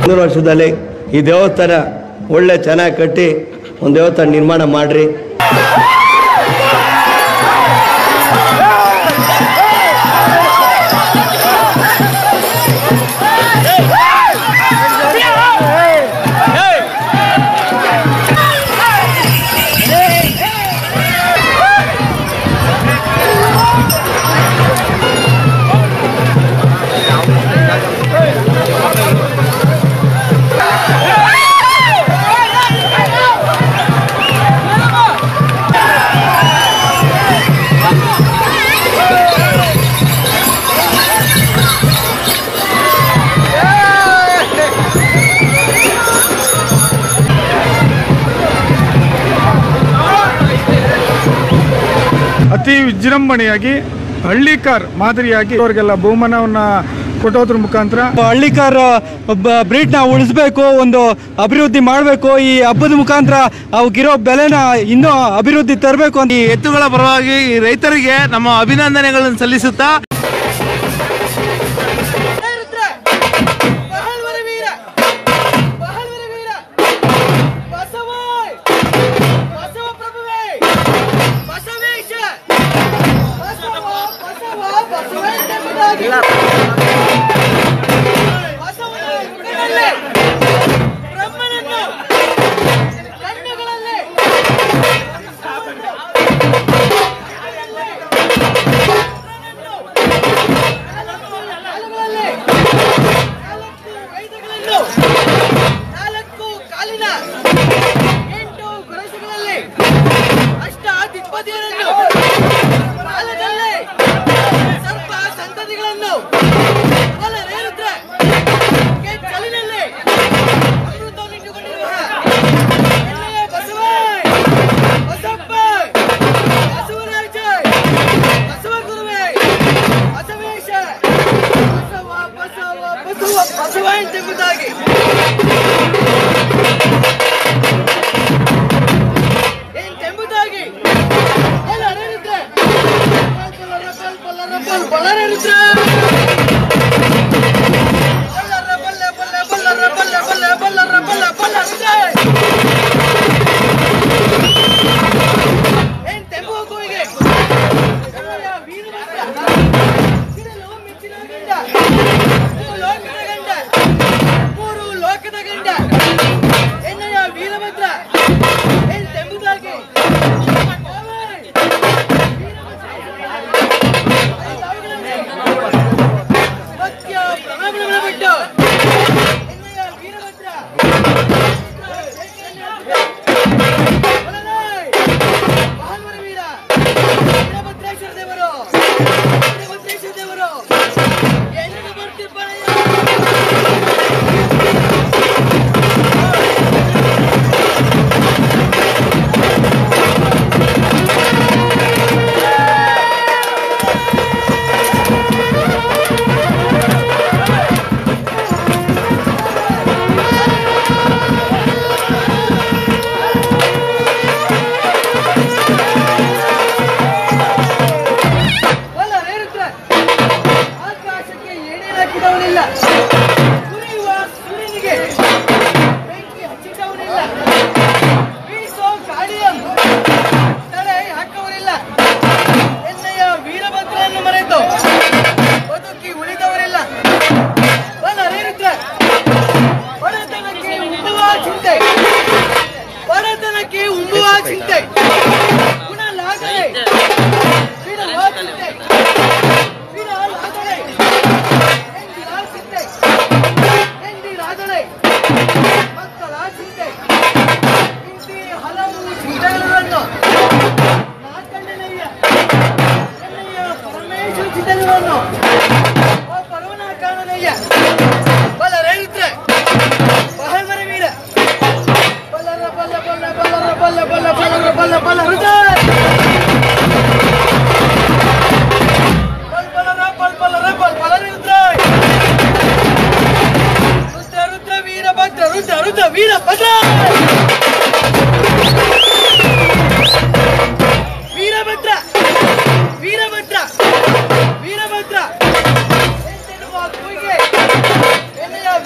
100 ವರ್ಷದಲ್ಲಿ ಈ ದೇವಸ್ಥಾನ ಒಳ್ಳೆ ಚೆನ್ನಾಗಿ ಕಟ್ಟಿ ಒಂದು ದೇವಸ್ಥಾನ ನಿರ್ಮಾಣ ಮಾಡ್ರಿ. ಅತಿ ವಿಜೃಂಭಣೆಯಾಗಿ ಹಳ್ಳಿಕಾರ್ ಮಾದರಿಯಾಗಿ ಅವರಿಗೆಲ್ಲ ಬಹುಮಾನವನ್ನು ಕೊಟ್ಟೋದ್ರ ಮುಖಾಂತರ ಹಳ್ಳಿಕಾರ್ ಬ್ರೀಡ್ನ ಉಳಿಸ್ಬೇಕು, ಒಂದು ಅಭಿವೃದ್ಧಿ ಮಾಡಬೇಕು. ಈ ಹಬ್ಬದ ಮುಖಾಂತರ ಅವಕ್ಕಿರೋ ಬೆಲೆನ ಇನ್ನೂ ಅಭಿವೃದ್ಧಿ ತರಬೇಕು ಅಂತ ಈ ಎತ್ತುಗಳ ಪರವಾಗಿ ರೈತರಿಗೆ ನಮ್ಮ ಅಭಿನಂದನೆಗಳನ್ನು ಸಲ್ಲಿಸುತ್ತಾ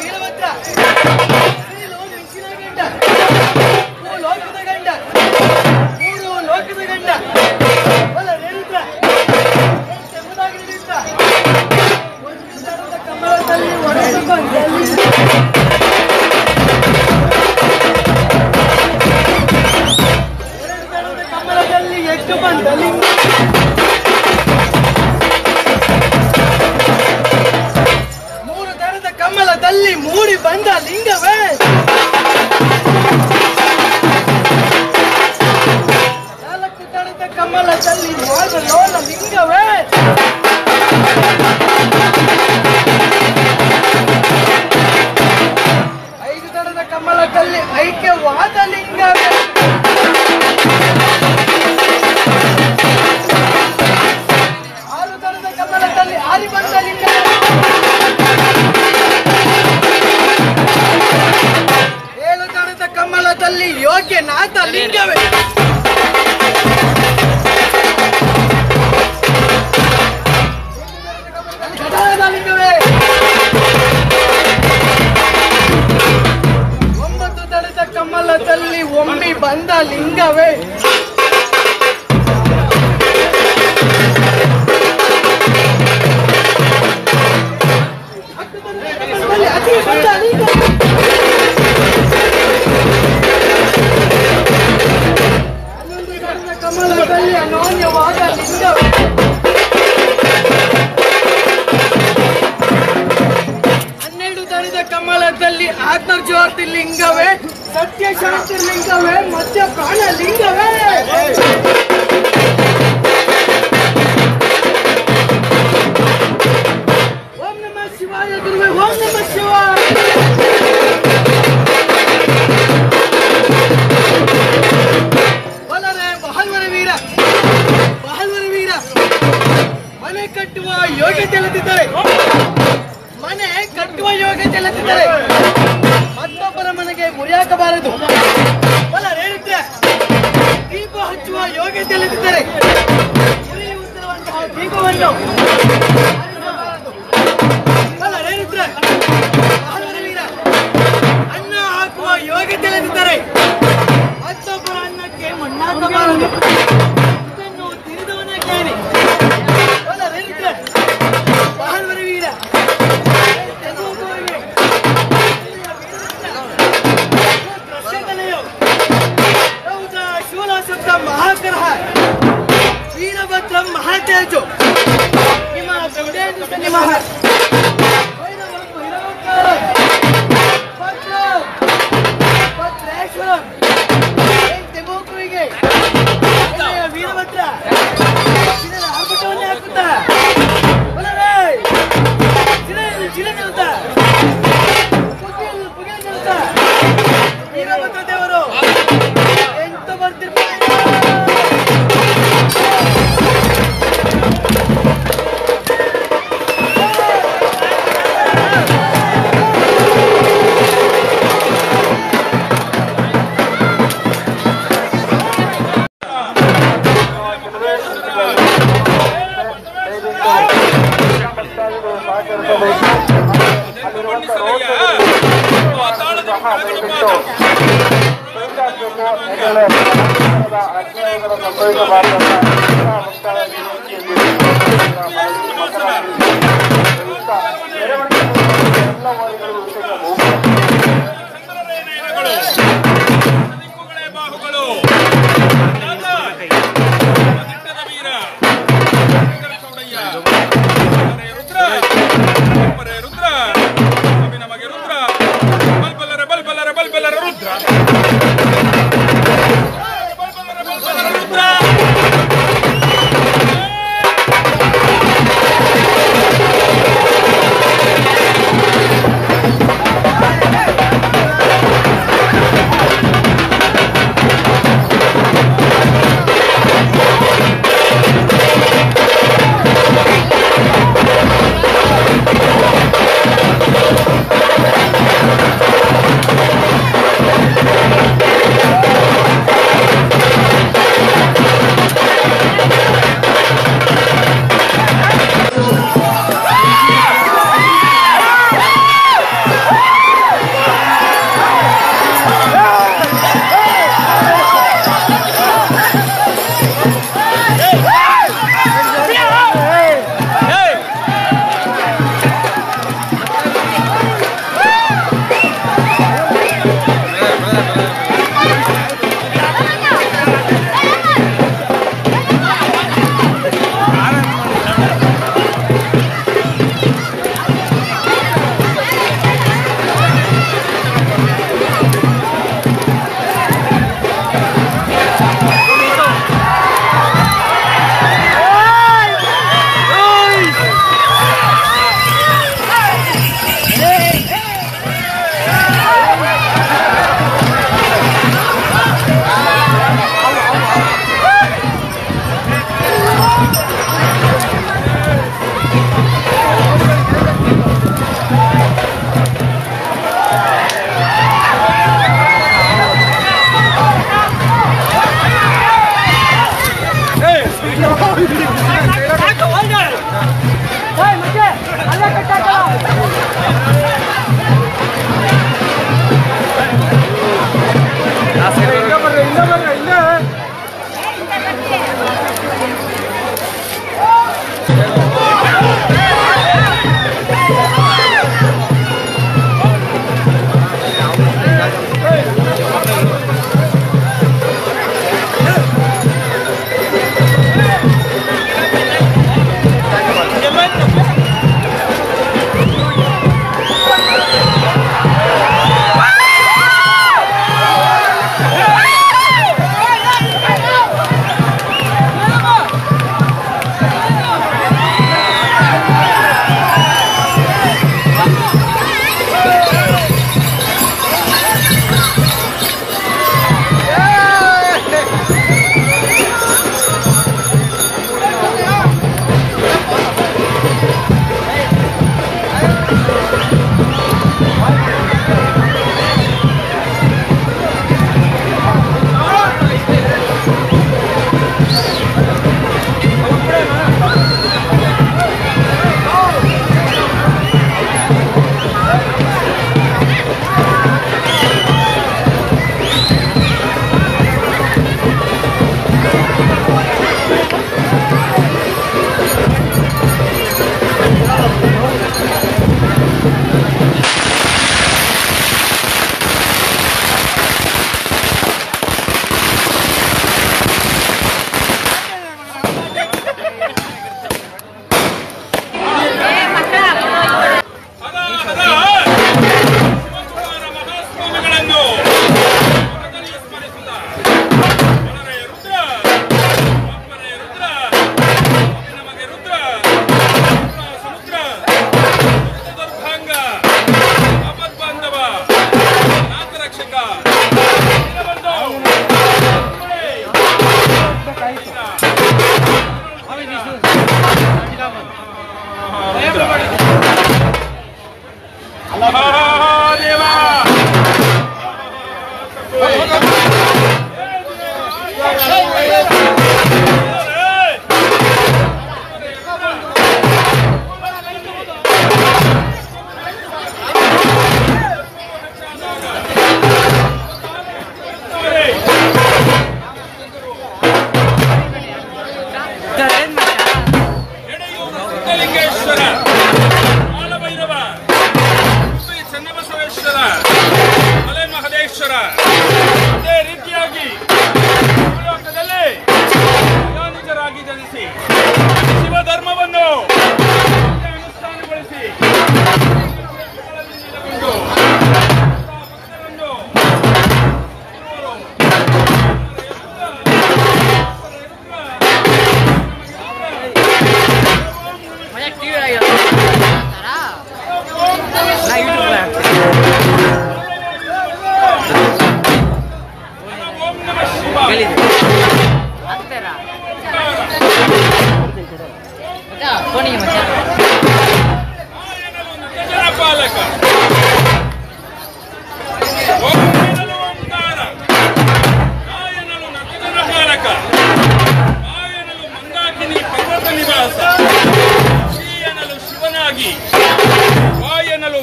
ವೀರಭದ್ರ ಕಮಲದಲ್ಲಿ ಮೂಡಿ ಬಂದ ಲಿಂಗವೇ ನಾಲ್ಕು ದಳದ ಕಮಲದಲ್ಲಿ ಲೋಲ ಲಿಂಗವೇ ಐದು ದಳದ ಕಮಲದಲ್ಲಿ ಐಕ್ಯವಾದ ಲಿಂಗವೇ ಆರು ದಳದ ಕಮಲದಲ್ಲಿ ಆರಿ ಬಂದ ಲಿಂಗವೇ ಏಳು ದಳದ ಕಮಲದಲ್ಲಿ ಯೋಗ್ಯನಾಥ ಲಿಂಗವೇ ಲಿಂಗವೇ ಒಂಬತ್ತು ದಳದ ಕಮಲದಲ್ಲಿ ಒಮ್ಮಿ ಬಂದ ಲಿಂಗವೇ ಅತಿ ಬಂದ ಲಿಂಗವೇ ಕಮಲದಲ್ಲಿ ಅನನ್ಯವಾದ ಲಿಂಗವೇ ಹನ್ನೆರಡು ದಳದ ಕಮಲದಲ್ಲಿ ಆತ್ಮಜ್ಯೋತಿ ಲಿಂಗವೇ ಸತ್ಯ ಶಾಂತಿ ಲಿಂಗವೇ ಮಧ್ಯ ಪ್ರಾಣ ಲಿಂಗವೇ ಓಂ ನಮಃ ಶಿವಾಯ ಗುರುವೇ ಓಂ ನಮಃ ಶಿವಾಯ ಮನೆ ಕಟ್ಟುವ ಯೋಗ್ಯತೆ ಇಲ್ಲದಿದ್ದರೆ ಮತ್ತೊಬ್ಬರ ಮನೆಗೆ ಮುರಿಯಾಕಬಾರದು ಹೇಳಿದ್ರೆ ದೀಪ ಹಚ್ಚುವ ಯೋಗ್ಯತೆ ಇಲ್ಲದಿದ್ದರೆ ಉರಿಯುತ್ತಿರುವಂತಹ ದೀಪವನ್ನು ಹೇಳಿದ್ರೆ ಅನ್ನ ಹಾಕುವ ಯೋಗ್ಯತೆ ಇಲ್ಲದಿದ್ದರೆ ಮತ್ತೊಬ್ಬರ ಅನ್ನಕ್ಕೆ ಮಣ್ಣಾಕಬಾರದು ಇದನ್ನು ತಿಳಿದವನೇ ಕೇಳಿ महाग्रह वीरभद्रं महातेजो वीरभद्र वीरभद्र देವರು ಎಂತ ಬರ್ತಿರ್ತಾರೆ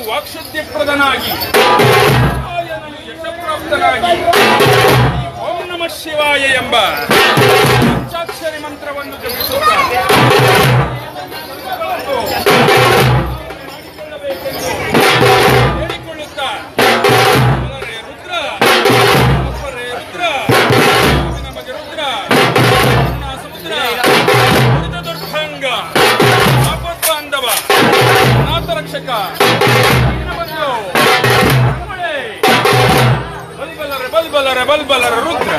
ವಾಕ್ಶುದ್ಧಿಪ್ರದನಾಗಿ ಯಶಪ್ರಾಪ್ತನಾಗಿ ಓಂ ನಮಃ ಶಿವಾಯ ಎಂಬ ಪಂಚಾಕ್ಷರಿ ಮಂತ್ರವನ್ನು ಜಪಿಸುತ್ತಾ ಹೇಳಿಕೊಳ್ಳುತ್ತಾ ರುದ್ರ ಅಪ್ಪರೇ ರುದ್ರ ನಮಗೆ ರುದ್ರ ಸಮುದ್ರ ದುರ್ಭಂಗ ಆಪದ್ಬಾಂಧವ ನಾಥರಕ್ಷಕ ಬಲ್ಬಲರ ರುದ್ರ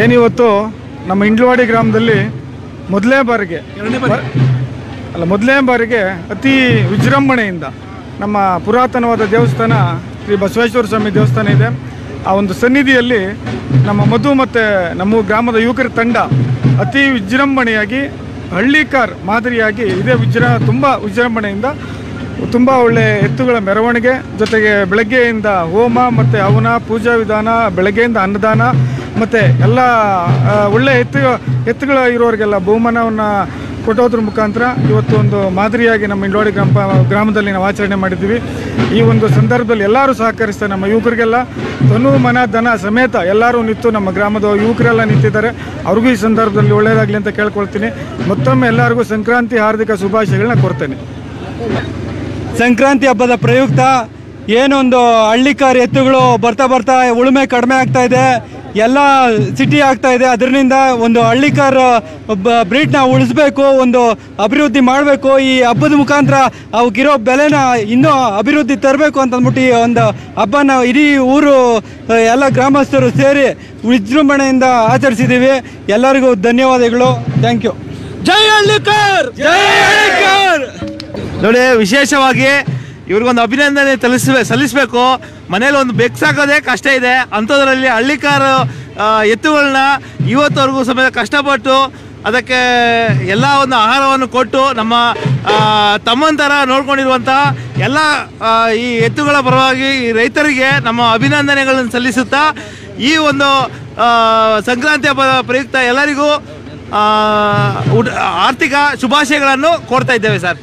ಏನಿವತ್ತು ನಮ್ಮ ಇಂಡ್ಲವಾಡಿ ಗ್ರಾಮದಲ್ಲಿ ಮೊದಲನೇ ಬಾರಿಗೆ ಅತಿ ವಿಜೃಂಭಣೆಯಿಂದ ನಮ್ಮ ಪುರಾತನವಾದ ದೇವಸ್ಥಾನ ಶ್ರೀ ಬಸವೇಶ್ವರ ಸ್ವಾಮಿ ದೇವಸ್ಥಾನ ಇದೆ. ಆ ಒಂದು ಸನ್ನಿಧಿಯಲ್ಲಿ ನಮ್ಮ ಮಧು ಮತ್ತು ನಮ್ಮ ಗ್ರಾಮದ ಯುವಕರ ತಂಡ ಅತಿ ವಿಜೃಂಭಣೆಯಾಗಿ ಹಳ್ಳಿಕಾರ್ ಮಾದರಿಯಾಗಿ ಇದೇ ತುಂಬ ವಿಜೃಂಭಣೆಯಿಂದ ತುಂಬ ಒಳ್ಳೆಯ ಎತ್ತುಗಳ ಮೆರವಣಿಗೆ, ಜೊತೆಗೆ ಬೆಳಗ್ಗೆಯಿಂದ ಹೋಮ ಮತ್ತು ಹವನ ಪೂಜಾ ವಿಧಾನ, ಬೆಳಗ್ಗೆಯಿಂದ ಅನ್ನದಾನ ಮತ್ತು ಎಲ್ಲ ಒಳ್ಳೆಯ ಎತ್ತುಗಳ ಇರೋರಿಗೆಲ್ಲ ಬಹುಮಾನವನ್ನು ಕೊಟ್ಟೋದ್ರ ಮುಖಾಂತರ ಇವತ್ತು ಒಂದು ಮಾದರಿಯಾಗಿ ನಮ್ಮ ಇಂಡ್ಲವಾಡಿ ಗ್ರಾಮದಲ್ಲಿ ನಾವು ಆಚರಣೆ ಮಾಡಿದ್ದೀವಿ. ಈ ಒಂದು ಸಂದರ್ಭದಲ್ಲಿ ಎಲ್ಲರೂ ಸಹಕರಿಸ್ತಾರೆ. ನಮ್ಮ ಯುವಕರಿಗೆಲ್ಲ ತನು ಮನ ಧನ ಸಮೇತ ಎಲ್ಲರೂ ನಿಂತು ನಮ್ಮ ಗ್ರಾಮದ ಯುವಕರೆಲ್ಲ ನಿಂತಿದ್ದಾರೆ. ಅವ್ರಿಗೂ ಈ ಸಂದರ್ಭದಲ್ಲಿ ಒಳ್ಳೆಯದಾಗಲಿ ಅಂತ ಕೇಳ್ಕೊಳ್ತೀನಿ. ಮತ್ತೊಮ್ಮೆ ಎಲ್ಲರಿಗೂ ಸಂಕ್ರಾಂತಿ ಹಾರ್ದಿಕ ಶುಭಾಶಯಗಳನ್ನ ಕೊಡ್ತೇನೆ. ಸಂಕ್ರಾಂತಿ ಹಬ್ಬದ ಪ್ರಯುಕ್ತ ಏನೊಂದು ಹಳ್ಳಿಕಾರ್ ಎತ್ತುಗಳು ಬರ್ತಾ ಉಳುಮೆ ಕಡಿಮೆ ಆಗ್ತಾ ಇದೆ, ಎಲ್ಲ ಸಿಟಿ ಆಗ್ತಾ ಇದೆ. ಅದರಿಂದ ಒಂದು ಹಳ್ಳಿಕಾರ್ ಬ್ರೀಡ್ನ ಉಳಿಸ್ಬೇಕು, ಒಂದು ಅಭಿವೃದ್ಧಿ ಮಾಡಬೇಕು. ಈ ಹಬ್ಬದ ಮುಖಾಂತರ ಅವಕ್ಕಿರೋ ಬೆಲೆನ ಇನ್ನೂ ಅಭಿವೃದ್ಧಿ ತರಬೇಕು ಅಂತಂದ್ಬಿಟ್ಟು ಈ ಒಂದು ಹಬ್ಬನ ಇಡೀ ಊರು ಎಲ್ಲ ಗ್ರಾಮಸ್ಥರು ಸೇರಿ ವಿಜೃಂಭಣೆಯಿಂದ ಆಚರಿಸಿದ್ದೀವಿ. ಎಲ್ಲರಿಗೂ ಧನ್ಯವಾದಗಳು. Thank you. ಜೈ ಹಳ್ಳಿಕಾರ್, ಜೈ ಹಳ್ಳಿಕಾರ್. ನೋಡಿ, ವಿಶೇಷವಾಗಿ ಇವ್ರಿಗೊಂದು ಅಭಿನಂದನೆ ಸಲ್ಲಿಸಬೇಕು. ಮನೇಲಿ ಒಂದು ಬೆಕ್ಕು ಸಾಕೋದೇ ಕಷ್ಟ ಇದೆ, ಅಂಥದ್ರಲ್ಲಿ ಹಳ್ಳಿಕಾರ ಎತ್ತುಗಳನ್ನ ಇವತ್ತವರೆಗೂ ಸಮೇತ ಕಷ್ಟಪಟ್ಟು ಅದಕ್ಕೆ ಎಲ್ಲ ಒಂದು ಆಹಾರವನ್ನು ಕೊಟ್ಟು ನಮ್ಮ ತಮ್ಮನ ಥರ ನೋಡ್ಕೊಂಡಿರುವಂಥ ಎಲ್ಲ ಈ ಎತ್ತುಗಳ ಪರವಾಗಿ ಈ ರೈತರಿಗೆ ನಮ್ಮ ಅಭಿನಂದನೆಗಳನ್ನು ಸಲ್ಲಿಸುತ್ತಾ ಈ ಒಂದು ಸಂಕ್ರಾಂತಿ ಹಬ್ಬದ ಪ್ರಯುಕ್ತ ಎಲ್ಲರಿಗೂ ಆರ್ಥಿಕ ಶುಭಾಶಯಗಳನ್ನು ಕೋರ್ತಾ ಇದ್ದೇವೆ ಸರ್.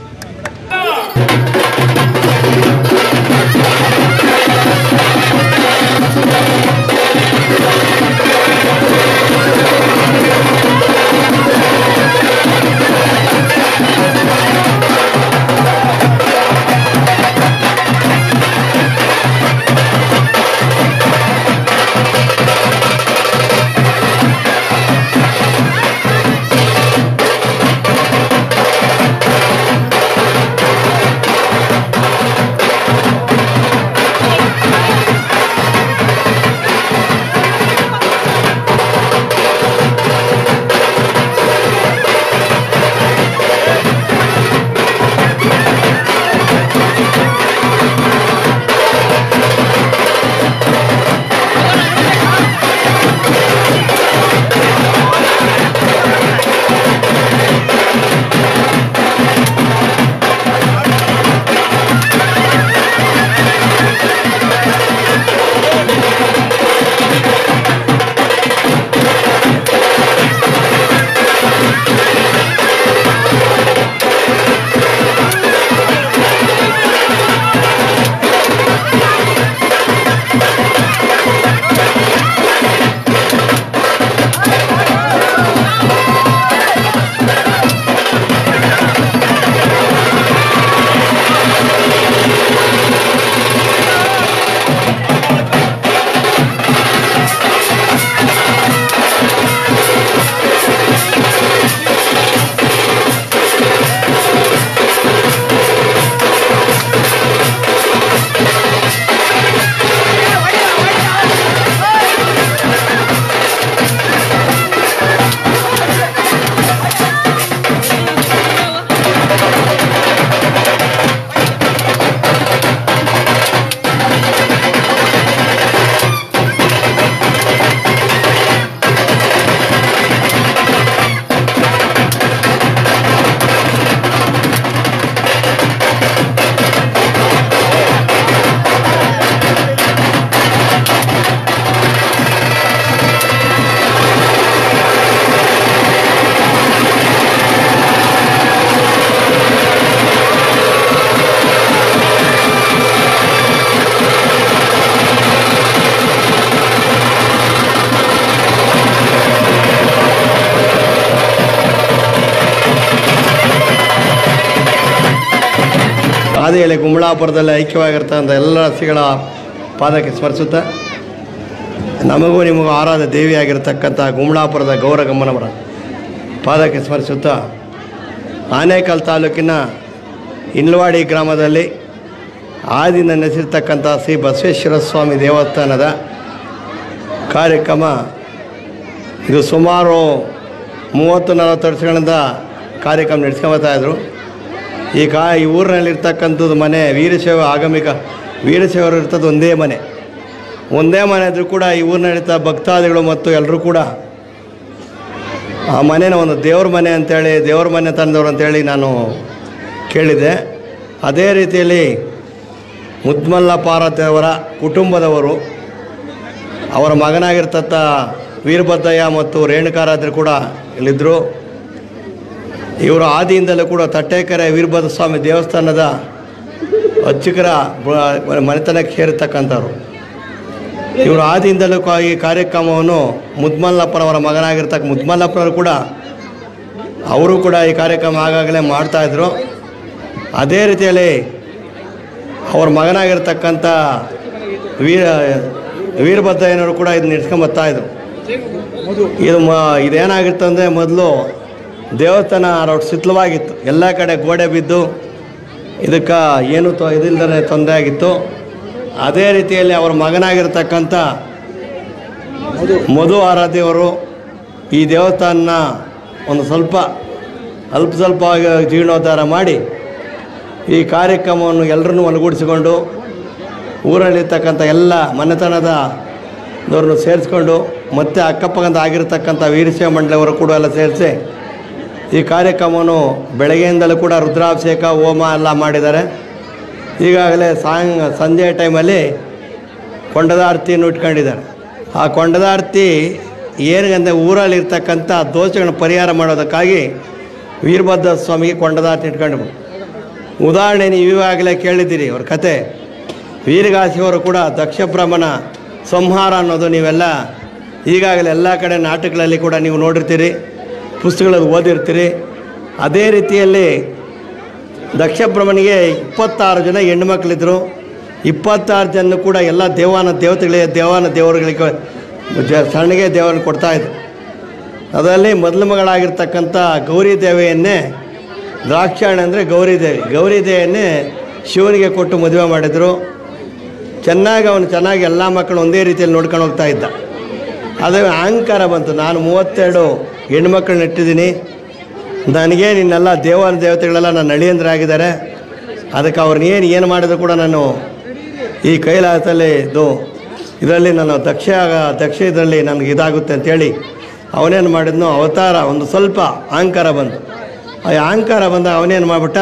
ಆದಿಯಲ್ಲಿ ಕುಂಬಳಾಪುರದಲ್ಲಿ ಐಕ್ಯವಾಗಿರ್ತಕ್ಕಂಥ ಎಲ್ಲ ರಸಿಗಳ ಪಾದಕ್ಕೆ ಸ್ಮರಿಸುತ್ತಾ ನಮಗೂ ನಿಮಗೂ ಆರಾಧ ದೇವಿಯಾಗಿರ್ತಕ್ಕಂಥ ಕುಂಬಳಾಪುರದ ಗೌರಗಮ್ಮನವರ ಪಾದಕ್ಕೆ ಸ್ಮರಿಸುತ್ತಾ ಆನೇಕಲ್ ತಾಲೂಕಿನ ಇಂಡ್ಲವಾಡಿ ಗ್ರಾಮದಲ್ಲಿ ಆದಿನ ನೆಲೆಸಿರ್ತಕ್ಕಂಥ ಶ್ರೀ ಬಸವೇಶ್ವರ ಸ್ವಾಮಿ ದೇವಸ್ಥಾನದ ಕಾರ್ಯಕ್ರಮ ಇದು ಸುಮಾರು 30-40 ವರ್ಷಗಳಿಂದ ಕಾರ್ಯಕ್ರಮ ನಡೆಸ್ಕೊಂಬರ್ತಾಯಿದ್ರು. ಈ ಊರಿನಲ್ಲಿರ್ತಕ್ಕಂಥದ್ದು ಮನೆ ವೀರಶೈವ ಆಗಮಿಕ ವೀರಶೈವರು ಇರ್ತದ್ದು ಒಂದೇ ಮನೆ ಇದ್ರೂ ಕೂಡ ಈ ಊರಿನಲ್ಲಿರ್ತ ಭಕ್ತಾದಿಗಳು ಮತ್ತು ಎಲ್ಲರೂ ಕೂಡ ಆ ಮನೆನ ಒಂದು ದೇವ್ರ ಮನೆ ಅಂತೇಳಿ ದೇವ್ರ ಮನೆ ತಂದವರು ಅಂತೇಳಿ ನಾನು ಕೇಳಿದೆ. ಅದೇ ರೀತಿಯಲ್ಲಿ ಮುದ್ಮಲ್ಲ ಪಾರ್ವತಿಯವರ ಕುಟುಂಬದವರು ಅವರ ಮಗನಾಗಿರ್ತಕ್ಕ ವೀರಭದ್ರಯ್ಯ ಮತ್ತು ರೇಣುಕಾರಾದ್ರು ಕೂಡ ಇಲ್ಲಿದ್ದರು. ಇವರು ಆದಿಯಿಂದಲೂ ಕೂಡ ತಟ್ಟೇಕೆರೆ ವೀರಭದ್ರ ಸ್ವಾಮಿ ದೇವಸ್ಥಾನದ ಅರ್ಚಕರ ಮನೆತನಕ್ಕೆ ಸೇರಿರ್ತಕ್ಕಂಥವ್ರು. ಇವರು ಆದಿಯಿಂದಲೂ ಈ ಕಾರ್ಯಕ್ರಮವನ್ನು ಮುದ್ಮಲ್ಲಪ್ಪನವರ ಮಗನಾಗಿರ್ತಕ್ಕ ಮುದ್ಮಲ್ಲಪ್ಪನವರು ಕೂಡ ಅವರು ಕೂಡ ಈ ಕಾರ್ಯಕ್ರಮ ಆಗಾಗಲೇ ಮಾಡ್ತಾಯಿದ್ರು. ಅದೇ ರೀತಿಯಲ್ಲಿ ಅವ್ರ ಮಗನಾಗಿರ್ತಕ್ಕಂಥ ವೀರಭದ್ರಯ್ಯನವರು ಕೂಡ ಇದನ್ನ ನಡೆಸ್ಕೊಂಬರ್ತಾಯಿದ್ರು. ಇದೇನಾಗಿತ್ತು ಮೊದಲು ದೇವಸ್ಥಾನ ಶಿಥಿಲವಾಗಿತ್ತು, ಎಲ್ಲ ಕಡೆ ಗೋಡೆ ಬಿದ್ದು ಇದಕ್ಕೆ ಏನು ಇದಿಲ್ಲದೇ ತೊಂದರೆ ಆಗಿತ್ತು. ಅದೇ ರೀತಿಯಲ್ಲಿ ಅವರ ಮಗನಾಗಿರ್ತಕ್ಕಂಥ ಮಧು ಆರಾಧ್ಯವರು ಈ ದೇವಸ್ಥಾನ ಒಂದು ಸ್ವಲ್ಪ ಜೀರ್ಣೋದ್ಧಾರ ಮಾಡಿ ಈ ಕಾರ್ಯಕ್ರಮವನ್ನು ಎಲ್ಲರನ್ನೂ ಒಳಗೂಡಿಸಿಕೊಂಡು ಊರಲ್ಲಿರ್ತಕ್ಕಂಥ ಎಲ್ಲ ಮನೆತನದವ್ರನ್ನು ಸೇರಿಸ್ಕೊಂಡು ಮತ್ತು ಅಕ್ಕಪಕ್ಕದ ಆಗಿರ್ತಕ್ಕಂಥ ವೀರಶೈವ ಮಂಡಳಿಯವರು ಕೂಡ ಎಲ್ಲ ಸೇರಿಸಿ ಈ ಕಾರ್ಯಕ್ರಮವನ್ನು ಬೆಳಗ್ಗೆಯಿಂದಲೂ ಕೂಡ ರುದ್ರಾಭಿಷೇಕ ಹೋಮ ಎಲ್ಲ ಮಾಡಿದ್ದಾರೆ. ಈಗಾಗಲೇ ಸಂಜೆ ಟೈಮಲ್ಲಿ ಕೊಂಡದಾರ್ತಿಯನ್ನು ಇಟ್ಕೊಂಡಿದ್ದಾರೆ. ಆ ಕೊಂಡದಾರ್ತಿ ಏನಂದರೆ ಊರಲ್ಲಿರ್ತಕ್ಕಂಥ ದೋಷಗಳನ್ನು ಪರಿಹಾರ ಮಾಡೋದಕ್ಕಾಗಿ ವೀರಭದ್ರ ಸ್ವಾಮಿಗೆ ಕೊಂಡದಾರ್ತಿ ಇಟ್ಕೊಂಡು ಉದಾಹರಣೆ ನೀವು ಈಗಾಗಲೇ ಕೇಳಿದ್ದೀರಿ ಅವ್ರ ಕತೆ. ವೀರಗಾಸಿಯವರು ಕೂಡ ದಕ್ಷ ಬ್ರಹ್ಮನ ಸಂಹಾರ ಅನ್ನೋದು ನೀವೆಲ್ಲ ಈಗಾಗಲೇ ಎಲ್ಲ ಕಡೆ ನಾಟಕಗಳಲ್ಲಿ ಕೂಡ ನೀವು ನೋಡಿರ್ತೀರಿ, ಪುಸ್ತಕಗಳಲ್ಲಿ ಓದಿರ್ತೀರಿ. ಅದೇ ರೀತಿಯಲ್ಲಿ ದಕ್ಷ ಬ್ರಹ್ಮನಿಗೆ 26 ಜನ ಹೆಣ್ಣುಮಕ್ಕಳಿದ್ದರು. 26 ಜನ ಕೂಡ ಎಲ್ಲ ದೇವರುಗಳಿಗೆ ಸಣ್ಣಗೆ ದೇವರನ್ನು ಕೊಡ್ತಾಯಿದ್ರು. ಅದರಲ್ಲಿ ಮೊದಲ ಮಗಳಾಗಿರ್ತಕ್ಕಂಥ ಗೌರಿ ದೇವಿಯನ್ನೇ ದ್ರಾಕ್ಷಾಯಣಿ ಅಂದರೆ ಗೌರಿ ದೇವಿಯನ್ನೇ ಶಿವನಿಗೆ ಕೊಟ್ಟು ಮದುವೆ ಮಾಡಿದರು. ಚೆನ್ನಾಗಿ ಎಲ್ಲ ಮಕ್ಕಳು ಒಂದೇ ರೀತಿಯಲ್ಲಿ ನೋಡ್ಕೊಂಡು ಹೋಗ್ತಾ ಇದ್ದ. ಅದೇ ಅಹಂಕಾರ ಬಂತು, ನಾನು 32 ಹೆಣ್ಮಕ್ಳನ್ನ ಇಟ್ಟಿದ್ದೀನಿ, ನನಗೆ ನಿನ್ನೆಲ್ಲ ದೇವತೆಗಳೆಲ್ಲ ನನ್ನ ಅಳಿಯಂದ್ರಾಗಿದ್ದಾರೆ, ಅದಕ್ಕೆ ಅವ್ರನ್ನ ಏನು ಮಾಡಿದ್ರು ಕೂಡ ನಾನು ಈ ಕೈಲಾಸದಲ್ಲಿ ಇದರಲ್ಲಿ ನಾನು ದಕ್ಷ ಇದರಲ್ಲಿ ನನಗೆ ಇದಾಗುತ್ತೆ ಅಂತೇಳಿ ಅವನೇನು ಮಾಡಿದ್ನೋ ಅವತಾರ ಒಂದು ಸ್ವಲ್ಪ ಅಹಂಕಾರ ಬಂತು. ಆ ಅಹಂಕಾರ ಬಂದಾಗ ಅವನೇನು ಮಾಡಿಬಿಟ್ಟ,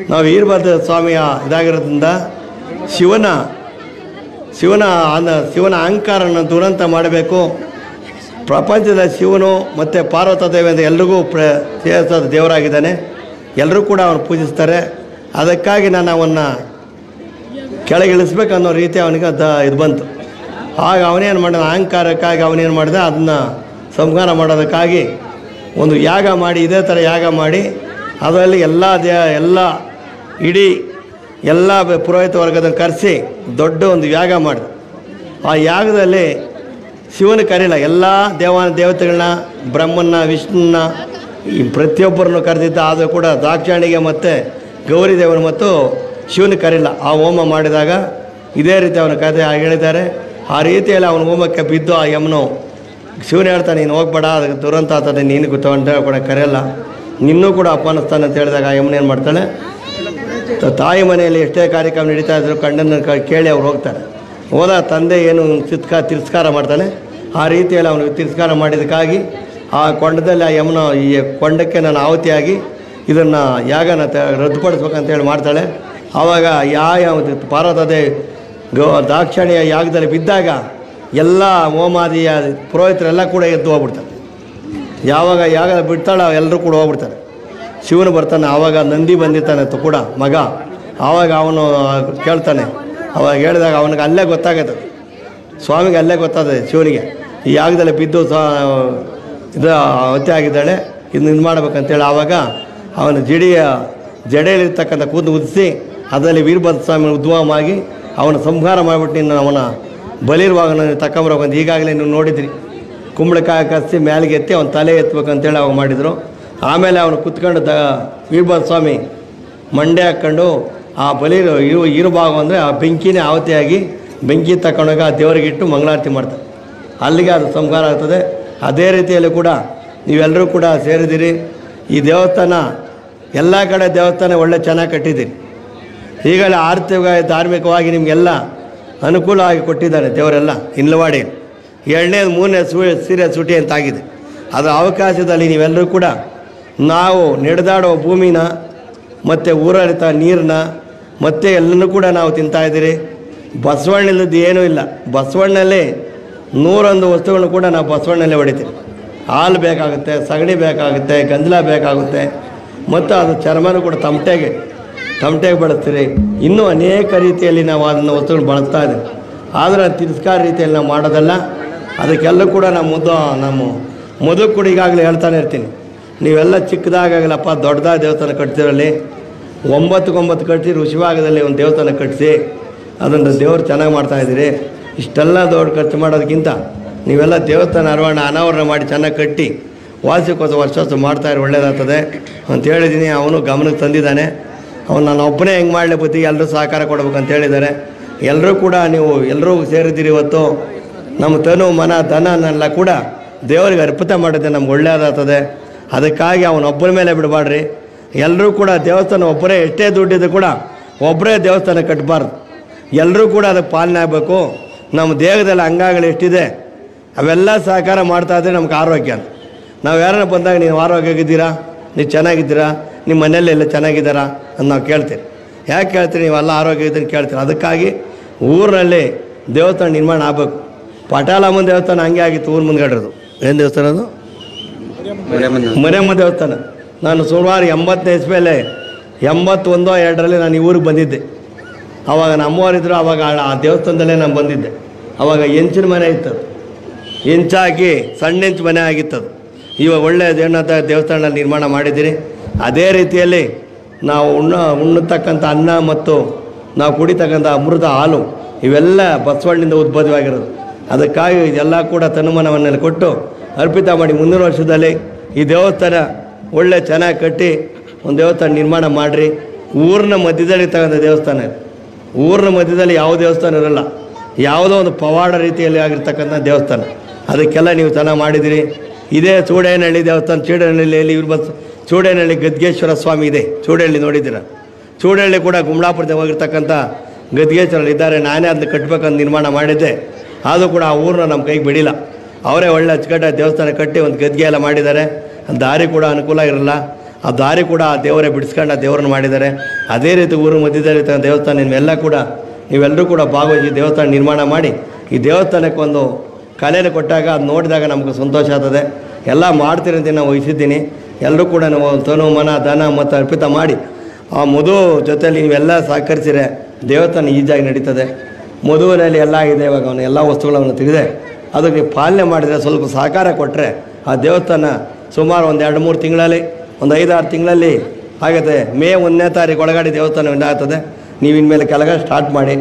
ನಾವು ವೀರಭದ್ರ ಸ್ವಾಮಿಯ ಇದಾಗಿರೋದ್ರಿಂದ ಶಿವನ ಅಹಂಕಾರನ ದುರಂತ ಮಾಡಬೇಕು. ಪ್ರಪಂಚದ ಶಿವನು ಮತ್ತು ಪಾರ್ವತೀದೇವಿ ಅಂತ ಎಲ್ರಿಗೂ ಸೇರಿಸೋದ ದೇವರಾಗಿದ್ದಾನೆ, ಎಲ್ಲರೂ ಕೂಡ ಅವನು ಪೂಜಿಸ್ತಾರೆ. ಅದಕ್ಕಾಗಿ ನಾನು ಅವನ್ನ ಕೆಳಗಿಳಿಸ್ಬೇಕು ಅನ್ನೋ ರೀತಿ ಅವನಿಗೆ ಇದು ಬಂತು. ಆಗ ಅವನೇನು ಮಾಡಿದ, ಅಹಂಕಾರಕ್ಕಾಗಿ ಅವನೇನು ಮಾಡಿದ, ಅದನ್ನು ಸಂಹಾರ ಮಾಡೋದಕ್ಕಾಗಿ ಒಂದು ಯಾಗ ಮಾಡಿ, ಇದೇ ಥರ ಯಾಗ ಮಾಡಿ ಅದರಲ್ಲಿ ಎಲ್ಲ ಪುರೋಹಿತ ವರ್ಗದನ್ನು ಕರೆಸಿ ದೊಡ್ಡ ಒಂದು ಯಾಗ ಮಾಡಿದ. ಆ ಯಾಗದಲ್ಲಿ ಶಿವನ ಕರೀಲ, ಎಲ್ಲ ದೇವತೆಗಳನ್ನ, ಬ್ರಹ್ಮನ್ನ, ವಿಷ್ಣುನ, ಈ ಪ್ರತಿಯೊಬ್ಬರನ್ನು ಕರೆದಿದ್ದ. ಆದರೂ ಕೂಡ ದಾಕ್ಷಾಣಿಗೆ ಮತ್ತು ಗೌರಿ ದೇವನ ಮತ್ತು ಶಿವನ ಕರೀಲ. ಆ ಹೋಮ ಮಾಡಿದಾಗ ಇದೇ ರೀತಿ ಅವನ ಕಥೆ ಹೇಳಿದ್ದಾರೆ. ಆ ರೀತಿಯಲ್ಲಿ ಅವನ ಹೋಮಕ್ಕೆ ಬಿದ್ದು ಆ ಯಮನು ಶಿವನ ಹೇಳ್ತಾನೆ, ನೀನು ಹೋಗ್ಬೇಡ, ಅದಕ್ಕೆ ದುರಂತ ಆಗ್ತದೆ, ನೀನು ಗೊತ್ತಂತ ಕೂಡ ಕರೆಯಲ್ಲ, ನಿನ್ನೂ ಕೂಡ ಅಪಮಾನಿಸ್ತಾನೆ ಅಂತ ಹೇಳಿದಾಗ ಆ ಯಮನ ಏನು ಮಾಡ್ತಾಳೆ, ತಾಯಿ ಮನೆಯಲ್ಲಿ ಎಷ್ಟೇ ಕಾರ್ಯಕ್ರಮ ನಡೀತಾ ಇದ್ರು ಕಣ್ಣನ್ನು ಕೇಳಿ ಅವ್ರು ಹೋಗ್ತಾರೆ. ಹೋದ ತಂದೆ ಏನು ತಿರಸ್ಕಾರ ಮಾಡ್ತಾನೆ, ಆ ರೀತಿಯಲ್ಲಿ ಅವನಿಗೆ ತಿರಸ್ಕಾರ ಮಾಡಿದ್ದಕ್ಕಾಗಿ ಆ ಕೊಂಡದಲ್ಲಿ ಆ ಯಮನ ಈ ಕೊಂಡಕ್ಕೆ ನಾನು ಆಹುತಿಯಾಗಿ ಇದನ್ನು ಯಾಗನ ರದ್ದುಪಡಿಸ್ಬೇಕಂತೇಳಿ ಮಾಡ್ತಾಳೆ. ಆವಾಗ ಪಾರ್ವತೀದೇವಿ ದಾಕ್ಷಾಣಿಯ ಯಾಗದಲ್ಲಿ ಬಿದ್ದಾಗ ಎಲ್ಲ ಹೋಮಾದಿಯ ಪುರೋಹಿತರೆಲ್ಲ ಕೂಡ ಎದ್ದು ಹೋಗ್ಬಿಡ್ತಾರೆ. ಯಾವಾಗ ಯಾಗ ಬಿಡ್ತಾಳೆ ಎಲ್ಲರೂ ಕೂಡ ಹೋಗ್ಬಿಡ್ತಾರೆ. ಶಿವನು ಬರ್ತಾನೆ. ಆವಾಗ ನಂದಿ ಬಂದಿರ್ತಾನೆ ಕೂಡ ಮಗ. ಆವಾಗ ಅವನು ಕೇಳ್ತಾನೆ. ಅವಾಗ ಹೇಳಿದಾಗ ಅವನಿಗೆ ಅಲ್ಲೇ ಗೊತ್ತಾಗತ್ತೆ, ಸ್ವಾಮಿಗೆ ಅಲ್ಲೇ ಗೊತ್ತಾಗ್ತದೆ ಶಿವನಿಗೆ, ಈ ಯಾಗದಲ್ಲಿ ಬಿದ್ದು ಅವತ್ತೆ ಆಗಿದ್ದಾಳೆ, ಇದು ಮಾಡ್ಬೇಕಂತೇಳಿ. ಆವಾಗ ಅವನ ಜಡೆಯಲ್ಲಿರ್ತಕ್ಕಂಥ ಕೂದಲು ಉದಿಸಿ ಅದರಲ್ಲಿ ವೀರಭದ್ರ ಸ್ವಾಮಿ ಉದ್ಭವವಾಗಿ ಅವನ ಸಂಹಾರ ಮಾಡಿಬಿಟ್ಟು ನಿನ್ನ ಅವನ ಬಲಿರುವಾಗ ತಗೊಂಬರೋಕಂತ ಈಗಾಗಲೇ ನೀವು ನೋಡಿದ್ರಿ. ಕುಂಬಳಕಾಯಿ ಕಸಿ ಮ್ಯಾಲಿಗೆ ಎತ್ತಿ ಅವನ ತಲೆ ಎತ್ತಬೇಕಂತೇಳಿ ಅವಾಗ ಮಾಡಿದರು. ಆಮೇಲೆ ಅವನು ಕುತ್ಕೊಂಡು ವೀರಭದ್ರ ಸ್ವಾಮಿ ಮಂಡೆ ಹಾಕ್ಕೊಂಡು ಆ ಇರುಭಾಗ ಅಂದರೆ ಆ ಬೆಂಕಿನೇ ಆವತಿಯಾಗಿ ಬೆಂಕಿ ತಗೊಂಡಾಗ ಆ ದೇವರಿಗೆ ಇಟ್ಟು ಮಂಗಳಾರತಿ ಮಾಡ್ತಾರೆ, ಅಲ್ಲಿಗೆ ಅದು ಸಂಹಾರ ಆಗ್ತದೆ. ಅದೇ ರೀತಿಯಲ್ಲಿ ಕೂಡ ನೀವೆಲ್ಲರೂ ಕೂಡ ಸೇರಿದಿರಿ. ಈ ದೇವಸ್ಥಾನ ಎಲ್ಲ ಕಡೆ ದೇವಸ್ಥಾನ ಒಳ್ಳೆ ಚೆನ್ನಾಗಿ ಕಟ್ಟಿದ್ದೀರಿ. ಈಗಲೇ ಆರ್ಥಿಕ ಧಾರ್ಮಿಕವಾಗಿ ನಿಮಗೆಲ್ಲ ಅನುಕೂಲ ಆಗಿ ಕೊಟ್ಟಿದ್ದಾರೆ ದೇವರೆಲ್ಲ. ಇನ್ಲವಾಡಿ 2ನೇದು 3ನೇ ಸೀರೆ ಸುಟಿ ಅಂತಾಗಿದೆ. ಅದರ ಅವಕಾಶದಲ್ಲಿ ನೀವೆಲ್ಲರೂ ಕೂಡ ನಾವು ನಡೆದಾಡೋ ಭೂಮಿನ ಮತ್ತು ಊರಲ್ಲಿತ ನೀರನ್ನ ಮತ್ತು ಎಲ್ಲನೂ ಕೂಡ ನಾವು ತಿಂತಾಯಿದ್ದೀರಿ. ಬಸವಣ್ಣಲ್ಲದ್ದು ಏನೂ ಇಲ್ಲ. ಬಸವಣ್ಣಲ್ಲಿ 101 ವಸ್ತುಗಳನ್ನು ಕೂಡ ನಾವು ಬಸವಣ್ಣಲ್ಲೇ ಹೊಡಿತೀವಿ. ಹಾಲು ಬೇಕಾಗುತ್ತೆ, ಸಗಣಿ ಬೇಕಾಗುತ್ತೆ, ಗಂಜಲ ಬೇಕಾಗುತ್ತೆ, ಮತ್ತು ಅದು ಚರ್ಮನೂ ಕೂಡ ತಮಟೆಗೆ ಬಳಸ್ತೀರಿ. ಇನ್ನೂ ಅನೇಕ ರೀತಿಯಲ್ಲಿ ನಾವು ಅದನ್ನು ವಸ್ತುಗಳು ಬಳಸ್ತಾ ಇದ್ದೀವಿ. ಆದರೆ ತಿರಸ್ಕಾರ ರೀತಿಯಲ್ಲಿ ನಾವು ಮಾಡೋದಲ್ಲ. ಅದಕ್ಕೆಲ್ಲ ಕೂಡ ನಮ್ಮ ಮೊದಲು ಕೂಡ ಈಗಾಗಲೇ ಹೇಳ್ತಾನೆ ಇರ್ತೀನಿ, ನೀವೆಲ್ಲ ಚಿಕ್ಕದಾಗಲಪ್ಪ ದೊಡ್ಡದಾದ ದೇವಸ್ಥಾನ ಕಟ್ತಿರಲ್ಲಿ 9 ಕಟ್ಟಿಸಿ ಋಷಿಭಾಗದಲ್ಲಿ ಒಂದು ದೇವಸ್ಥಾನ ಕಟ್ಟಿಸಿ ಅದನ್ನು ದೇವರು ಚೆನ್ನಾಗಿ ಮಾಡ್ತಾಯಿದ್ದೀರಿ. ಇಷ್ಟೆಲ್ಲ ದೊಡ್ಡ ಖರ್ಚು ಮಾಡೋದಕ್ಕಿಂತ ನೀವೆಲ್ಲ ದೇವಸ್ಥಾನ ಅನಾವರಣ ಮಾಡಿ ಚೆನ್ನಾಗಿ ಕಟ್ಟಿ ವರ್ಷ ಮಾಡ್ತಾಯಿರೋ ಒಳ್ಳೇದಾಗ್ತದೆ ಅಂತ ಹೇಳಿದ್ದೀನಿ. ಅವನು ಗಮನಕ್ಕೆ ತಂದಿದ್ದಾನೆ. ಅವನು ನಾನು ಒಬ್ಬನೇ ಹೆಂಗೆ ಮಾಡಲಿ ಬತ್ತಿ ಎಲ್ಲರೂ ಸಹಕಾರ ಕೊಡ್ಬೇಕು ಅಂತ ಹೇಳಿದ್ದಾರೆ. ಎಲ್ಲರೂ ಕೂಡ ನೀವು ಎಲ್ಲರೂ ಸೇರಿದ್ದೀರಿ. ಇವತ್ತು ನಮ್ಮ ತನು ಮನ ಧನನೆಲ್ಲ ಕೂಡ ದೇವರಿಗೆ ಅರ್ಪಿತ ಮಾಡಿದ್ರೆ ನಮ್ಗೆ ಒಳ್ಳೆಯದಾಗ್ತದೆ. ಅದಕ್ಕಾಗಿ ಅವನೊಬ್ಬರ ಮೇಲೆ ಬಿಡಬಾರ್ರಿ. ಎಲ್ಲರೂ ಕೂಡ ದೇವಸ್ಥಾನ ಒಬ್ಬರೇ ಎಷ್ಟೇ ದುಡ್ಡಿದ್ದು ಕೂಡ ಒಬ್ಬರೇ ದೇವಸ್ಥಾನ ಕಟ್ಟಬಾರ್ದು. ಎಲ್ಲರೂ ಕೂಡ ಅದಕ್ಕೆ ಪಾಲನೆ ಆಗಬೇಕು. ನಮ್ಮ ದೇಹದಲ್ಲಿ ಅಂಗಗಳು ಎಷ್ಟಿದೆ ಅವೆಲ್ಲ ಸಹಕಾರ ಮಾಡ್ತಾಯಿದ್ರೆ ನಮ್ಗೆ ಆರೋಗ್ಯ ಅಂತ. ನಾವು ಯಾರನ್ನ ಬಂದಾಗ ನೀವು ಆರೋಗ್ಯವಾಗಿದ್ದೀರಾ, ನೀವು ಚೆನ್ನಾಗಿದ್ದೀರಾ, ನಿಮ್ಮ ಮನೆಯಲ್ಲಿ ಎಲ್ಲ ಚೆನ್ನಾಗಿದ್ದಾರಾ ಅಂತ ನಾವು ಕೇಳ್ತೀವಿ. ಯಾಕೆ ಕೇಳ್ತೀರಿ? ನೀವೆಲ್ಲ ಆರೋಗ್ಯ ಇದ್ದೀನಿ ಕೇಳ್ತೀರಿ. ಅದಕ್ಕಾಗಿ ಊರಿನಲ್ಲಿ ದೇವಸ್ಥಾನ ನಿರ್ಮಾಣ ಆಗಬೇಕು. ಪಟಾಲಮ್ಮನ ದೇವಸ್ಥಾನ ಹಂಗೆ ಆಗಿತ್ತು ಊರು ಮುಂದ್ಗಡೆದು. ಏನು ದೇವಸ್ಥಾನ ಅದು? ಮರಿಯಮ್ಮ ದೇವಸ್ಥಾನ. ನಾನು ಸುಮಾರು 80ನೇ ಇಸ್ವಿಯಲ್ಲಿ 81-2ರಲ್ಲಿ ನಾನು ಈ ಊರಿಗೆ ಬಂದಿದ್ದೆ. ಆವಾಗ ನಮ್ಮವರಿದ್ದರು. ಆವಾಗ ಆ ದೇವಸ್ಥಾನದಲ್ಲೇ ನಾನು ಬಂದಿದ್ದೆ. ಆವಾಗ ಹೆಂಚಿನ ಮನೆ ಇತ್ತದು, ಹೆಂಚಾಕಿ ಸಣ್ಣ ಹೆಂಚು ಮನೆ ಆಗಿತ್ತದು. ಇವಾಗ ಒಳ್ಳೆಯ ದೇವಸ್ಥಾನ ನಿರ್ಮಾಣ ಮಾಡಿದ್ದೀರಿ. ಅದೇ ರೀತಿಯಲ್ಲಿ ನಾವು ಉಣ್ಣತಕ್ಕಂಥ ಅನ್ನ ಮತ್ತು ನಾವು ಕುಡಿತಕ್ಕಂಥ ಅಮೃತ ಹಾಲು ಇವೆಲ್ಲ ಬಸವಣ್ಣಿಂದ ಉದ್ಭವವಾಗಿರೋದು. ಅದಕ್ಕಾಗಿ ಇದೆಲ್ಲ ಕೂಡ ತನುಮನವನ್ನೆಲ್ಲ ಕೊಟ್ಟು ಅರ್ಪಿತ ಮಾಡಿ ಮುಂದಿನ ವರ್ಷದಲ್ಲಿ ಈ ದೇವಸ್ಥಾನ ಒಳ್ಳೆ ಚೆನ್ನಾಗಿ ಕಟ್ಟಿ ಒಂದು ದೇವಸ್ಥಾನ ನಿರ್ಮಾಣ ಮಾಡಿರಿ. ಊರಿನ ಮಧ್ಯದಲ್ಲಿ ತಗೊಂಡ ದೇವಸ್ಥಾನ ಇದೆ. ಊರಿನ ಮಧ್ಯದಲ್ಲಿ ಯಾವ ದೇವಸ್ಥಾನ ಇರೋಲ್ಲ. ಯಾವುದೋ ಒಂದು ಪವಾಡ ರೀತಿಯಲ್ಲಿ ಆಗಿರ್ತಕ್ಕಂಥ ದೇವಸ್ಥಾನ. ಅದಕ್ಕೆಲ್ಲ ನೀವು ಚೆನ್ನಾಗಿ ಮಾಡಿದಿರಿ. ಇದೇ ಚೂಡೇನಹಳ್ಳಿ ದೇವಸ್ಥಾನ. ಚೂಡೇನಹಳ್ಳಿಯಲ್ಲಿ ಚೂಡೇನಹಳ್ಳಿ ಗದ್ಗೇಶ್ವರ ಸ್ವಾಮಿ ಇದೆ. ಚೂಡೇನಹಳ್ಳಿ ನೋಡಿದ್ದೀರ? ಚೂಡೇನಹಳ್ಳಿ ಕೂಡ ಗುಮ್ಲಾಪುರದ ಹೋಗಿರ್ತಕ್ಕಂಥ ಗದ್ಗೇಶ್ವರಲ್ಲಿ ಇದ್ದಾರೆ. ನಾನೇ ಅದನ್ನ ಕಟ್ಟಬೇಕಂತ ನಿರ್ಮಾಣ ಮಾಡಿದ್ದೆ. ಅದು ಕೂಡ ಆ ಊರನ್ನ ನಮ್ಮ ಕೈಗೆ ಬಿಡಿಲ್ಲ. ಅವರೇ ಒಳ್ಳೆ ಅಚ್ಚುಕಟ್ಟಾಗಿ ದೇವಸ್ಥಾನ ಕಟ್ಟಿ ಒಂದು ಗದ್ಗೆ ಎಲ್ಲ ಮಾಡಿದ್ದಾರೆ. ದಾರಿ ಕೂಡ ಅನುಕೂಲ ಇರಲ್ಲ. ಆ ದಾರಿ ಕೂಡ ಆ ದೇವರೇ ಬಿಡಿಸ್ಕೊಂಡು ಆ ದೇವರನ್ನು ಮಾಡಿದ್ದಾರೆ. ಅದೇ ರೀತಿ ಊರು ಮಧ್ಯದಲ್ಲಿ ದೇವಸ್ಥಾನ ನಿಮ್ಮೆಲ್ಲ ಕೂಡ ನೀವೆಲ್ಲರೂ ಕೂಡ ಭಾಗವಹಿಸಿ ದೇವಸ್ಥಾನ ನಿರ್ಮಾಣ ಮಾಡಿ ಈ ದೇವಸ್ಥಾನಕ್ಕೆ ಒಂದು ಕಲೆಯನ್ನು ಕೊಟ್ಟಾಗ ಅದು ನೋಡಿದಾಗ ನಮಗೆ ಸಂತೋಷ ಆಗ್ತದೆ. ಎಲ್ಲ ಮಾಡ್ತೀರಂತ ನಾವು ವಹಿಸಿದ್ದೀನಿ. ಎಲ್ಲರೂ ಕೂಡ ನಾವು ತನು ಮನ ಧನ ಮತ್ತು ಅರ್ಪಿತ ಮಾಡಿ ಆ ಮಧು ಜೊತೆಯಲ್ಲಿ ನೀವೆಲ್ಲ ಸಹಕರಿಸಿದರೆ ದೇವಸ್ಥಾನ ಈಜಾಗಿ ನಡೀತದೆ. ಮಧುವಿನಲ್ಲಿ ಎಲ್ಲ ಇದೆ. ಇವಾಗ ಅವನು ಎಲ್ಲ ವಸ್ತುಗಳನ್ನು ತಿಳಿದೆ. ಅದಕ್ಕೆ ನೀವು ಪಾಲನೆ ಮಾಡಿದರೆ, ಸ್ವಲ್ಪ ಸಹಕಾರ ಕೊಟ್ಟರೆ ಆ ದೇವಸ್ಥಾನ ಸುಮಾರು ಒಂದು 2-3 ತಿಂಗಳಲ್ಲಿ, ಒಂದು 5-6 ತಿಂಗಳಲ್ಲಿ ಆಗುತ್ತೆ. ಮೇ 1ನೇ ತಾರೀಕು ಒಳಗಡೆ ದೇವಸ್ಥಾನ ಆಗ್ತದೆ. ನೀವು ಇನ್ಮೇಲೆ ಕೆಳಗೆ ಸ್ಟಾರ್ಟ್ ಮಾಡಿ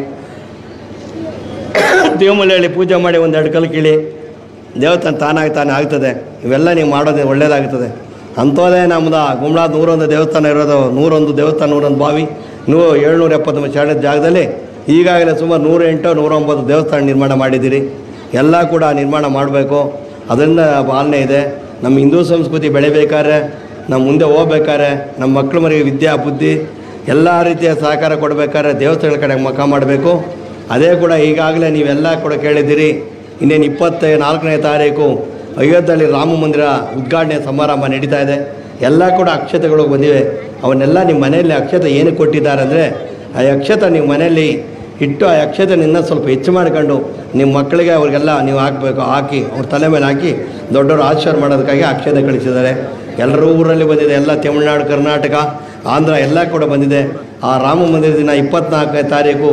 ದೇವಮಲೆಯಲ್ಲಿ ಪೂಜೆ ಮಾಡಿ 1-2 ಕಲ್ಲು ಕೀಳಿ ದೇವಸ್ಥಾನ ತಾನೇ ಆಗ್ತದೆ. ಇವೆಲ್ಲ ನೀವು ಮಾಡೋದು ಒಳ್ಳೆಯದಾಗ್ತದೆ. ಅಂಥದ್ದೇ ನಮ್ಮದು ಗುಮ್ಲಾದ 101 ದೇವಸ್ಥಾನ ಇರೋದು. 101 ದೇವಸ್ಥಾನ, 101 ಬಾವಿ, 770 ಚರಣದ ಜಾಗದಲ್ಲಿ ಈಗಾಗಲೇ ಸುಮಾರು 108-109 ದೇವಸ್ಥಾನ ನಿರ್ಮಾಣ ಮಾಡಿದ್ದೀರಿ. ಎಲ್ಲ ಕೂಡ ನಿರ್ಮಾಣ ಮಾಡಬೇಕು. ಅದರಿಂದ ಪಾಲನೆ ಇದೆ. ನಮ್ಮ ಹಿಂದೂ ಸಂಸ್ಕೃತಿ ಬೆಳಿಬೇಕಾದ್ರೆ, ನಮ್ಮ ಮುಂದೆ ಹೋಗ್ಬೇಕಾದ್ರೆ, ನಮ್ಮ ಮಕ್ಕಳ ಮರಿಗೆ ವಿದ್ಯಾ ಬುದ್ಧಿ ಎಲ್ಲ ರೀತಿಯ ಸಹಕಾರ ಕೊಡಬೇಕಾದ್ರೆ ದೇವಸ್ಥಾನಗಳ ಕಡೆ ಮುಖ ಮಾಡಬೇಕು. ಅದೇ ಕೂಡ ಈಗಾಗಲೇ ನೀವೆಲ್ಲ ಕೂಡ ಕೇಳಿದ್ದೀರಿ. ಇನ್ನೇನು 24ನೇ ತಾರೀಕು ಅಯೋಧ್ಯೆಯಲ್ಲಿ ರಾಮ ಮಂದಿರ ಉದ್ಘಾಟನೆ ಸಮಾರಂಭ ನಡೀತಾ ಇದೆ. ಎಲ್ಲ ಕೂಡ ಅಕ್ಷತೆಗಳು ಬಂದಿವೆ. ಅವನ್ನೆಲ್ಲ ನಿಮ್ಮ ಮನೆಯಲ್ಲಿ ಅಕ್ಷತೆ ಏನು ಕೊಟ್ಟಿದ್ದಾರೆ ಅಂದರೆ, ಆ ಅಕ್ಷತೆ ನೀವು ಮನೆಯಲ್ಲಿ ಇಟ್ಟು ಆ ಅಕ್ಷತೆಯನ್ನು ಸ್ವಲ್ಪ ಹೆಚ್ಚು ಮಾಡ್ಕೊಂಡು ನಿಮ್ಮ ಮಕ್ಕಳಿಗೆ ಅವ್ರಿಗೆಲ್ಲ ನೀವು ಹಾಕಿ ಅವ್ರ ತಲೆ ಮೇಲೆ ಹಾಕಿ ದೊಡ್ಡವರು ಆಶೀರ್ವಾದ ಮಾಡೋದಕ್ಕಾಗಿ ಅಕ್ಷತೆ ಕಳಿಸಿದ್ದಾರೆ. ಎಲ್ಲರೂ ಊರಲ್ಲಿ ಬಂದಿದೆ. ಎಲ್ಲ ತಮಿಳುನಾಡು, ಕರ್ನಾಟಕ, ಆಂಧ್ರ ಎಲ್ಲ ಕೂಡ ಬಂದಿದೆ. ಆ ರಾಮ ಮಂದಿರ ದಿನ 24ನೇ ತಾರೀಕು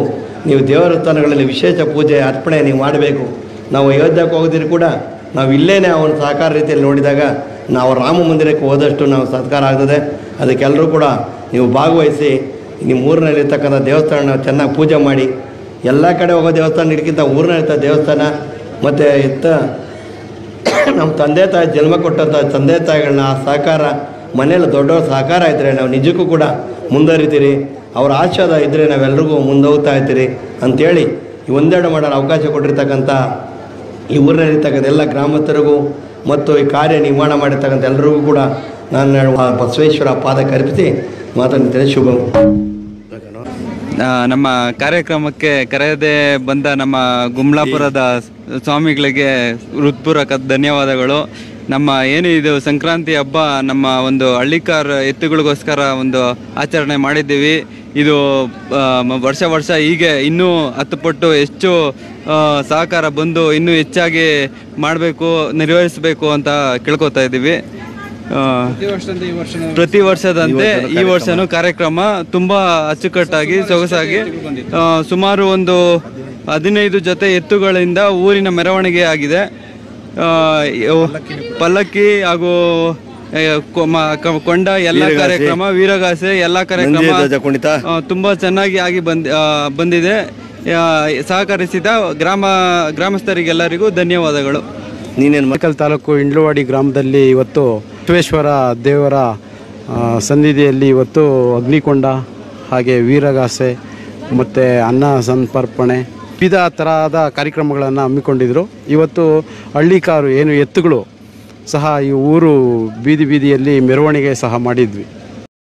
ನೀವು ದೇವಸ್ಥಾನಗಳಲ್ಲಿ ವಿಶೇಷ ಪೂಜೆ ಅರ್ಪಣೆ ನೀವು ಮಾಡಬೇಕು. ನಾವು ಅಯೋಧ್ಯಕ್ಕೆ ಹೋಗೋದಿರು ಕೂಡ ನಾವು ಇಲ್ಲೇ ಅವನ ಸಹಕಾರ ರೀತಿಯಲ್ಲಿ ನೋಡಿದಾಗ ನಾವು ರಾಮ ಮಂದಿರಕ್ಕೆ ಹೋದಷ್ಟು ನಾವು ಸತ್ಕಾರ ಆಗ್ತದೆ. ಅದಕ್ಕೆಲ್ಲರೂ ಕೂಡ ನೀವು ಭಾಗವಹಿಸಿ ನಿಮ್ಮ ಊರಿನಲ್ಲಿರ್ತಕ್ಕಂಥ ದೇವಸ್ಥಾನ ಚೆನ್ನಾಗಿ ಪೂಜೆ ಮಾಡಿ. ಎಲ್ಲ ಕಡೆ ಹೋಗೋ ದೇವಸ್ಥಾನ ಇದಕ್ಕಿಂತ ಊರಿನಲ್ಲಿರ್ತ ದೇವಸ್ಥಾನ ಮತ್ತು ನಮ್ಮ ತಂದೆ ತಾಯಿ ಜನ್ಮ ಕೊಟ್ಟಂಥ ತಂದೆ ತಾಯಿಗಳನ್ನ ಸಹಕಾರ ಮನೇಲಿ ದೊಡ್ಡವ್ರ ಸಹಕಾರ ಇದ್ದರೆ ನಾವು ನಿಜಕ್ಕೂ ಕೂಡ ಮುಂದುವರಿತೀರಿ. ಅವ್ರ ಆಶೀರ್ವಾದ ಇದ್ದರೆ ನಾವೆಲ್ರಿಗೂ ಮುಂದೆ ಹೋಗ್ತಾ ಇರ್ತೀರಿ ಅಂಥೇಳಿ ಈ ಒಂದೆರಡು ಮಾಡಲು ಅವಕಾಶ ಕೊಟ್ಟಿರ್ತಕ್ಕಂಥ ಈ ಊರಿನಲ್ಲಿರ್ತಕ್ಕಂಥ ಎಲ್ಲ ಗ್ರಾಮಸ್ಥರಿಗೂ ಮತ್ತು ಈ ಕಾರ್ಯ ನಿರ್ಮಾಣ ಮಾಡಿರ್ತಕ್ಕಂಥ ಎಲ್ಲರಿಗೂ ಕೂಡ ನಾನು ಬಸವೇಶ್ವರ ಪಾದಕ್ಕೆ ಅರ್ಪಿಸಿ ಮಾತನಾಡ್ತೇನೆ. ಶುಭ. ನಮ್ಮ ಕಾರ್ಯಕ್ರಮಕ್ಕೆ ಕರೆಯದೆ ಬಂದ ನಮ್ಮ ಗುಮ್ಲಾಪುರದ ಸ್ವಾಮಿಗಳಿಗೆ ಹೃತ್ಪೂರ್ವಕ ಧನ್ಯವಾದಗಳು. ನಮ್ಮ ಏನು ಇದು ಸಂಕ್ರಾಂತಿ ಹಬ್ಬ ನಮ್ಮ ಒಂದು ಹಳ್ಳಿಕಾರ್ ಎತ್ತುಗಳಿಗೋಸ್ಕರ ಒಂದು ಆಚರಣೆ ಮಾಡಿದ್ದೀವಿ. ಇದು ವರ್ಷ ಹೀಗೆ ಇನ್ನೂ 10 ಪಟ್ಟು ಹೆಚ್ಚು ಸಹಕಾರ ಬಂದು ಇನ್ನೂ ಹೆಚ್ಚಾಗಿ ಮಾಡಬೇಕು, ನಿರ್ವಹಿಸಬೇಕು ಅಂತ ಕೇಳ್ಕೊತಾ ಇದ್ದೀವಿ. ಪ್ರತಿ ವರ್ಷದಂತೆ ಈ ವರ್ಷನೂ ಕಾರ್ಯಕ್ರಮ ತುಂಬ ಅಚ್ಚುಕಟ್ಟಾಗಿ ಸೊಗಸಾಗಿ ಸುಮಾರು ಒಂದು 15 ಜೊತೆ ಎತ್ತುಗಳಿಂದ ಊರಿನ ಮೆರವಣಿಗೆ ಆಗಿದೆ. ಪಲ್ಲಕ್ಕಿ ಹಾಗೂ ಕೊಂಡ ಎಲ್ಲ ಕಾರ್ಯಕ್ರಮ, ವೀರಗಾಸೆ ಎಲ್ಲ ಕಾರ್ಯಕ್ರಮ ತುಂಬ ಚೆನ್ನಾಗಿ ಆಗಿ ಬಂದಿದೆ. ಸಹಕರಿಸಿದ ಗ್ರಾಮಸ್ಥರಿಗೆಲ್ಲರಿಗೂ ಧನ್ಯವಾದಗಳು. ಮೈಕಲ್ ತಾಲೂಕು ಇಂಡ್ಲವಾಡಿ ಗ್ರಾಮದಲ್ಲಿ ಇವತ್ತು ಬಸವೇಶ್ವರ ದೇವರ ಸನ್ನಿಧಿಯಲ್ಲಿ ಇವತ್ತು ಅಗ್ನಿಕೊಂಡ ಹಾಗೆ ವೀರಗಾಸೆ ಮತ್ತು ಅನ್ನ ಸಮರ್ಪಣೆ ವಿವಿಧ ತರಹದ ಕಾರ್ಯಕ್ರಮಗಳನ್ನು ಹಮ್ಮಿಕೊಂಡಿದ್ದರು. ಇವತ್ತು ಹಳ್ಳಿಕಾರು ಏನು ಎತ್ತುಗಳು ಸಹ ಈ ಊರು ಬೀದಿಯಲ್ಲಿ ಮೆರವಣಿಗೆ ಸಹ ಮಾಡಿದ್ವಿ.